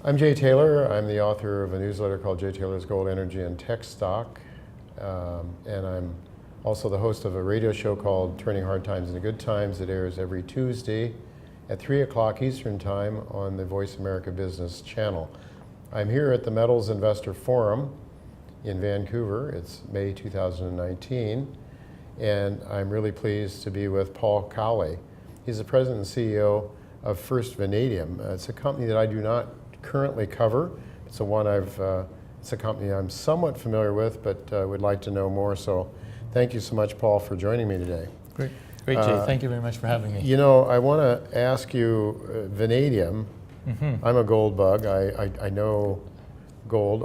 I'm Jay Taylor. I'm the author of a newsletter called Jay Taylor's Gold, Energy, and Tech Stock. And I'm also the host of a radio show called Turning Hard Times into Good Times that airs every Tuesday at 3 o'clock Eastern Time on the Voice America Business channel. I'm here at the Metals Investor Forum in Vancouver. It's May 2019. And I'm really pleased to be with Paul Cowley. He's the president and CEO of First Vanadium. It's a company that I do not currently cover. It's a company I'm somewhat familiar with, but would like to know more. So thank you so much, Paul, for joining me today. Great, Jay. Thank you very much for having me. You know, I want to ask you, vanadium. I'm a gold bug. I know gold.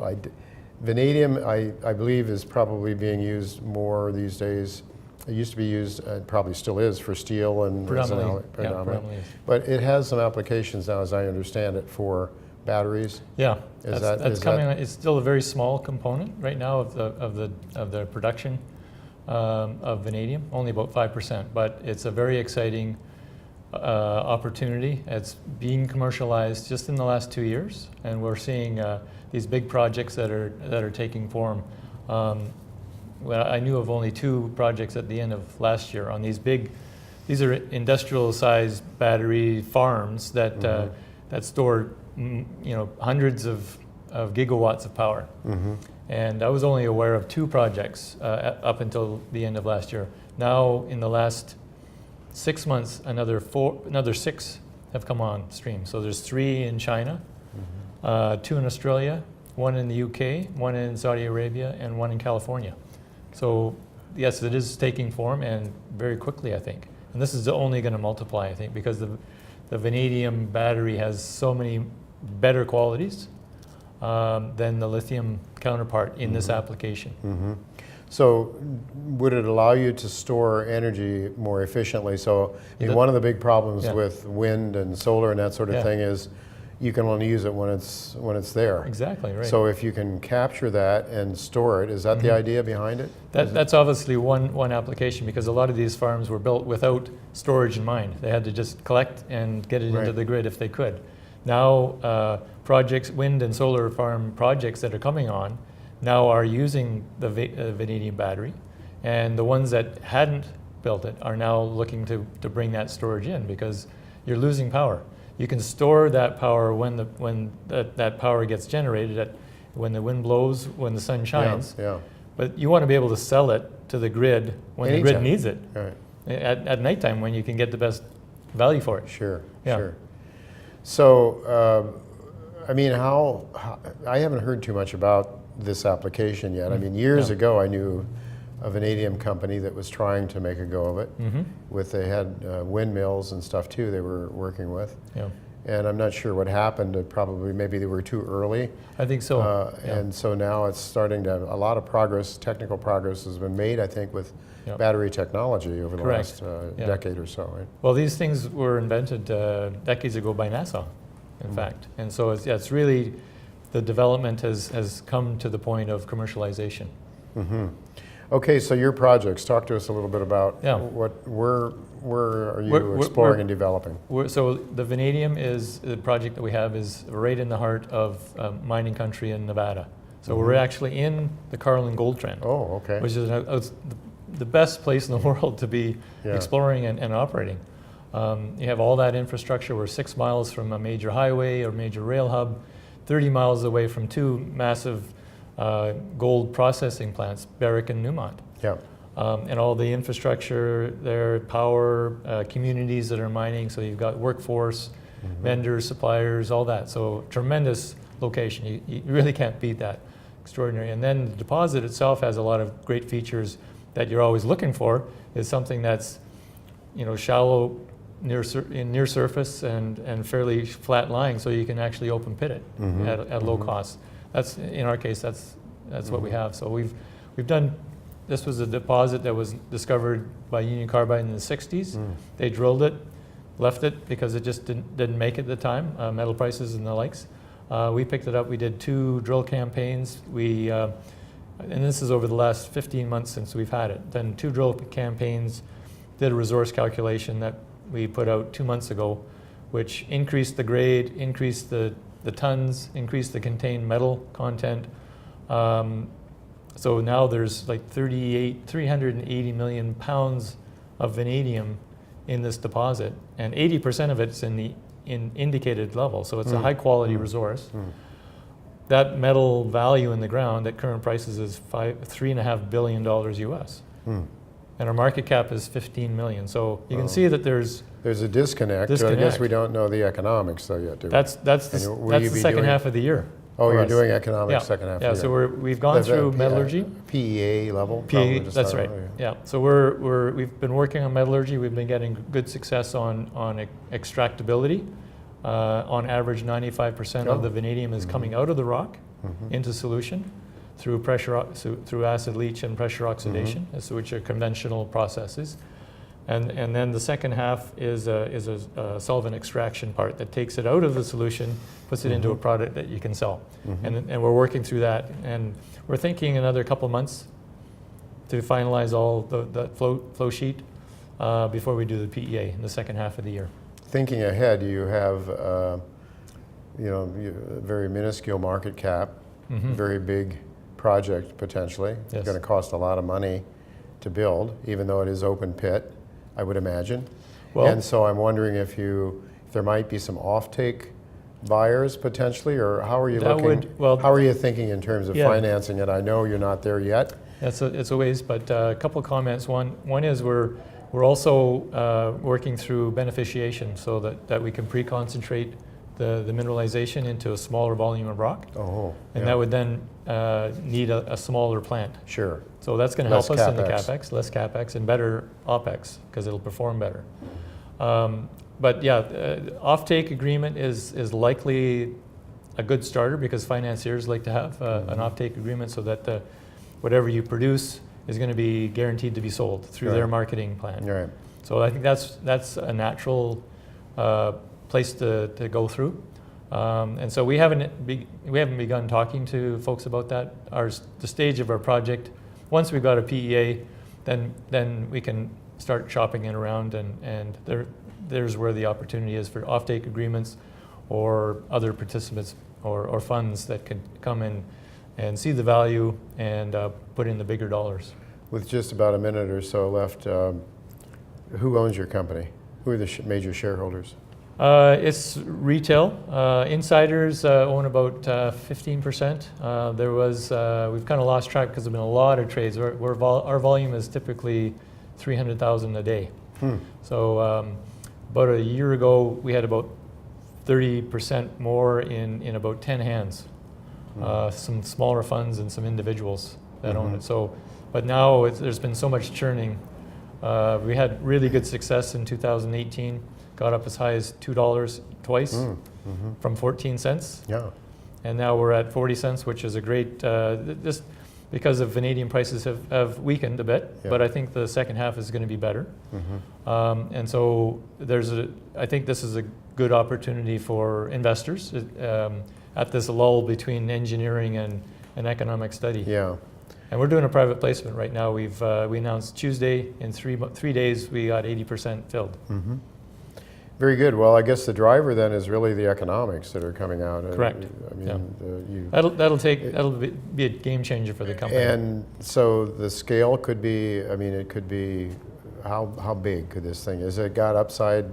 Vanadium, I believe, is probably being used more these days. It used to be used, probably still is, for steel and predominantly. But it has some applications now, as I understand it, for batteries. Yeah, that's coming. It's still a very small component right now of the production of vanadium, only about 5%. But it's a very exciting opportunity. It's being commercialized just in the last 2 years, and we're seeing these big projects that are taking form. Well, I knew of only 2 projects at the end of last year on these are industrial-sized battery farms that that store hundreds of gigawatts of power. And I was only aware of 2 projects up until the end of last year. Now, in the last 6 months, another 6 have come on stream. So there's 3 in China, 2 in Australia, 1 in the UK, 1 in Saudi Arabia, and 1 in California. So yes, it is taking form, and very quickly, I think. And this is only going to multiply, I think, because the vanadium battery has so many better qualities than the lithium counterpart in this application. So would it allow you to store energy more efficiently? So I mean, one of the big problems with wind and solar and that sort of thing is you can only use it when it's there. Exactly, right. So if you can capture that and store it, is that the idea behind it? That's obviously one application, because a lot of these farms were built without storage in mind. They had to just collect and get it into the grid if they could. Now, wind and solar farm projects that are coming on now are using the vanadium battery, and the ones that hadn't built it are now looking to bring that storage in, because you're losing power. You can store that power when that power gets generated, when the wind blows, when the sun shines. But you want to be able to sell it to the grid when the grid needs it. At nighttime, when you can get the best value for it. Sure. So, I mean, I haven't heard too much about this application yet. I mean, years ago, I knew a vanadium company that was trying to make a go of it. They had windmills and stuff too they were working with. And I'm not sure what happened. Maybe they were too early. I think so. And so now it's starting to have a lot of progress, technical progress has been made, I think, with battery technology over the last decade or so. Right? Well, these things were invented decades ago by NASA, in fact. And so it's really, the development has come to the point of commercialization. Okay, so your projects, talk to us a little bit about where are you exploring and developing? So the vanadium is the project that we have is right in the heart of mining country in Nevada. So we're actually in the Carlin gold trend. Oh, okay. Which is the best place in the world to be exploring and operating. You have all that infrastructure. We're 6 miles from a major highway or major rail hub, 30 miles away from 2 massive gold processing plants, Barrick and Newmont. And all the infrastructure there, power, communities that are mining. So you've got workforce, vendors, suppliers, all that. So tremendous location. You really can't beat that. Extraordinary. And then the deposit itself has a lot of great features that you're always looking for. Is something that's, shallow, near surface, and fairly flat lying, so you can actually open pit it at low cost. That's, in our case, that's what we have. So we've done. This was a deposit that was discovered by Union Carbide in the 60s. They drilled it, left it because it just didn't make it at the time, metal prices and the likes. We picked it up. We did 2 drill campaigns. And this is over the last 15 months since we've had it. Then 2 drill campaigns, did a resource calculation that we put out 2 months ago, which increased the grade, increased the the tons, increase the contained metal content. So now there's like 380 million pounds of vanadium in this deposit, and 80% of it's in the indicated level, so it's a high quality resource. That metal value in the ground at current prices is $3.5 billion US. And our market cap is 15 million. So you can see that there's a disconnect. I guess we don't know the economics though yet, do we? That's the second half of the year. Oh, you're doing economics second half of the year. Yeah, so we've gone through metallurgy. PEA level? PEA, that's right. Yeah, so we've been working on metallurgy. We've been getting good success on extractability. On average, 95% of the vanadium is coming out of the rock into solution through through acid leach and pressure oxidation, which are conventional processes. And then the second half is a solvent extraction part that takes it out of the solution, puts it into a product that you can sell. And we're working through that. And we're thinking another couple months to finalize all the flow sheet before we do the PEA in the second half of the year. Thinking ahead, you have a very minuscule market cap, very big project potentially. Yes. It's going to cost a lot of money to build, even though it is open pit, I would imagine. Well, and so I'm wondering if there might be some offtake buyers potentially, or how are you looking? How are you thinking in terms of financing it? I know you're not there yet. It's a ways, but a couple of comments. One is we're also working through beneficiation so that we can pre-concentrate the mineralization into a smaller volume of rock. And that would then need a smaller plant. Sure. So that's going to help us in the CapEx, less CapEx, and better OpEx because it'll perform better. But yeah, offtake agreement is likely a good starter because financiers like to have an offtake agreement so that whatever you produce is going to be guaranteed to be sold through their marketing plan. Right. So I think that's a natural place to go through. And so we haven't begun talking to folks about that. The stage of our project, once we've got a PEA, then we can start shopping it around, and there's where the opportunity is for offtake agreements or other participants or funds that can come in and see the value and put in the bigger dollars. With just about a minute or so left, who owns your company? Who are the major shareholders? It's retail. Insiders own about 15%. We've kind of lost track because there have been a lot of trades. Our volume is typically 300,000 a day. So about a year ago, we had about 30% more in about 10 hands. Some smaller funds and some individuals that own it. So, but now there's been so much churning. We had really good success in 2018. Got up as high as $2 twice from 14 cents. Yeah. And now we're at 40 cents, which is a great, just because of vanadium prices have weakened a bit, but I think the second half is going to be better. And so I think this is a good opportunity for investors at this lull between engineering and economic study. Yeah. And we're doing a private placement right now. We announced Tuesday, in 3 days we got 80% filled. Very good. Well, I guess the driver then is really the economics that are coming out. Correct. I mean, that'll be a game changer for the company. And so the scale could be. I mean, it could be. How big could this thing? Is it got upside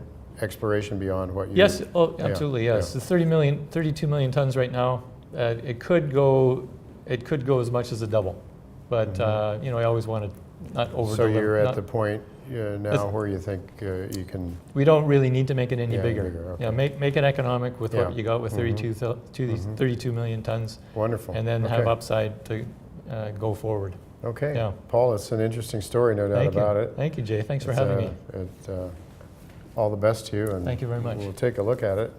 exploration beyond what you? Yes. Oh, absolutely. Yes. The 32 million tons right now. It could go as much as a double, but I always want to not over. So you're at the point now where you think you can. We don't really need to make it any bigger. Okay. Yeah, make it economic with what you got with 32 million tons. Wonderful. And then have upside to go forward. Okay. Yeah. Paul, it's an interesting story, no doubt about it. Thank you, Jay. Thanks for having me. All the best to you. And thank you very much. We'll take a look at it.